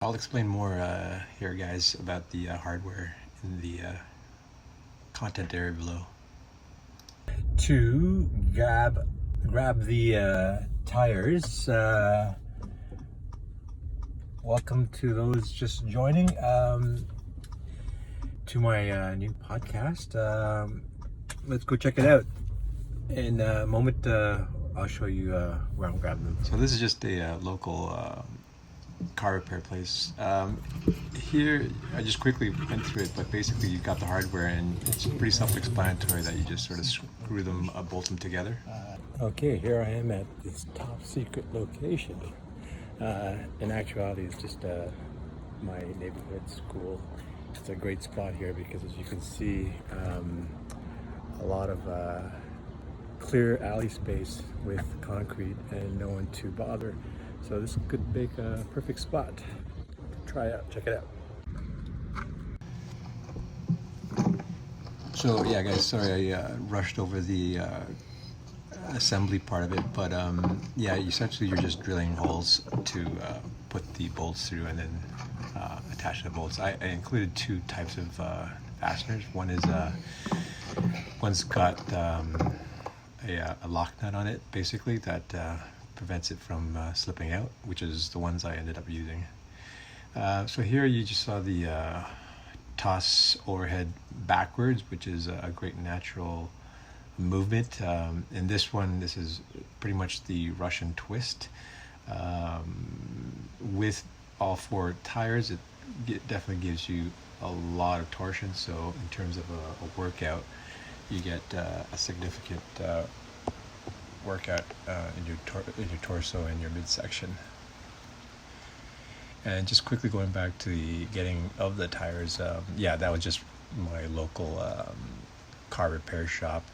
I'll explain more here, guys, about the hardware in the content area below. To grab the tires. Welcome to those just joining to my new podcast. Let's go check it out. In a moment, I'll show you where I'm grabbing them. So this is just a local car repair place. Here, I just quickly went through it, but basically you've got the hardware and it's pretty self-explanatory that you just sort of screw them, bolt them together. Okay, here I am at this top secret location. In actuality, it's just my neighborhood school. It's a great spot here because, as you can see, a lot of clear alley space with concrete and no one to bother. So this could make a perfect spot. Try out, check it out. So yeah, guys, sorry I rushed over the assembly part of it, but yeah, essentially you're just drilling holes to put the bolts through and then attach the bolts. I included two types of fasteners. One's got a lock nut on it, basically, that prevents it from slipping out, which is the ones I ended up using. So here you just saw the toss overhead backwards, which is a great natural movement. In this one, this is pretty much the Russian twist. With all four tires, it definitely gives you a lot of torsion. So in terms of a workout, you get a significant workout in your torso and your midsection. And just quickly going back to the getting of the tires, yeah, that was just my local car repair shop.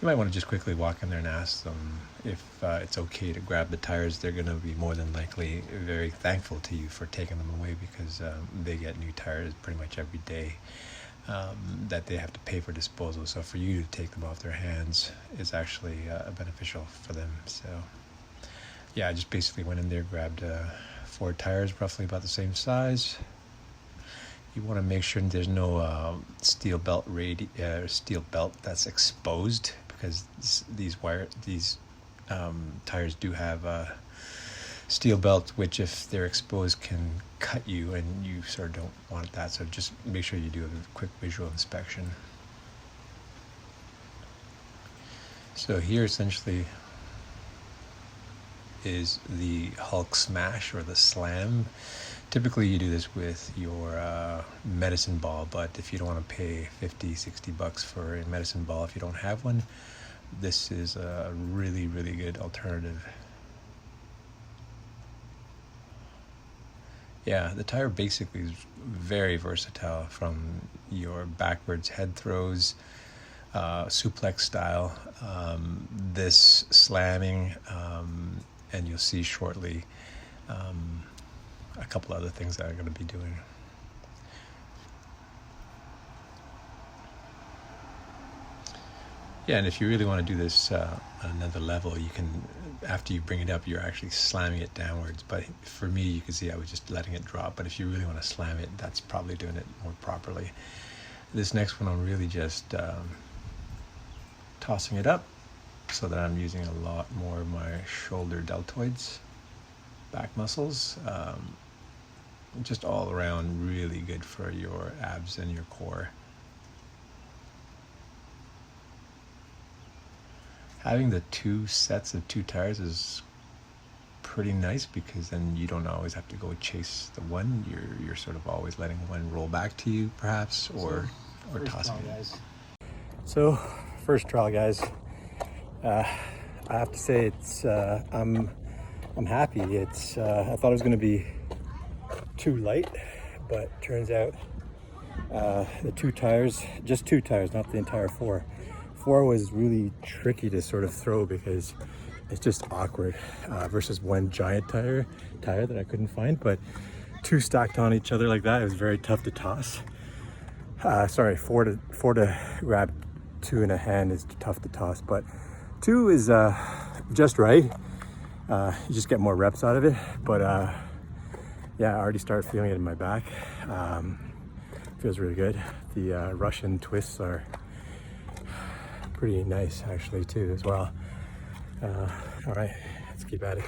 You might want to just quickly walk in there and ask them if it's okay to grab the tires. They're going to be more than likely very thankful to you for taking them away, because they get new tires pretty much every day that they have to pay for disposal. So for you to take them off their hands is actually beneficial for them. So yeah, I just basically went in there, grabbed 4 tires, roughly about the same size. You want to make sure there's no steel belt that's exposed, because these tires do have steel belt, which if they're exposed can cut you, and you sort of don't want that. So just make sure you do a quick visual inspection. So here essentially is the Hulk smash or the slam. Typically you do this with your medicine ball, but if you don't want to pay $50-$60 for a medicine ball, if you don't have one, this is a really good alternative. Yeah, the tire basically is very versatile, from your backwards head throws, suplex style, this slamming, and you'll see shortly a couple other things that I'm going to be doing. Yeah, and if you really want to do this on another level, you can, after you bring it up, you're actually slamming it downwards. But for me, you can see I was just letting it drop. But if you really want to slam it, that's probably doing it more properly. This next one, I'm really just tossing it up so that I'm using a lot more of my shoulder deltoids, back muscles. Just all around really good for your abs and your core. Having the 2 sets of 2 tires is pretty nice, because then you don't always have to go chase the one. You're sort of always letting one roll back to you, perhaps, or tossing it. So first trial, guys. I have to say it's I'm happy. It's I thought it was going to be too light, but turns out the 2 tires, just 2 tires, not the entire 4. 4 was really tricky to sort of throw because it's just awkward versus one giant tire that I couldn't find. But 2 stacked on each other like that, it was very tough to toss. Sorry, 4 to grab, 2 in a hand is tough to toss, but 2 is just right. You just get more reps out of it. But yeah, I already started feeling it in my back. Feels really good. The Russian twists are pretty nice actually too as well. All right, let's keep at it.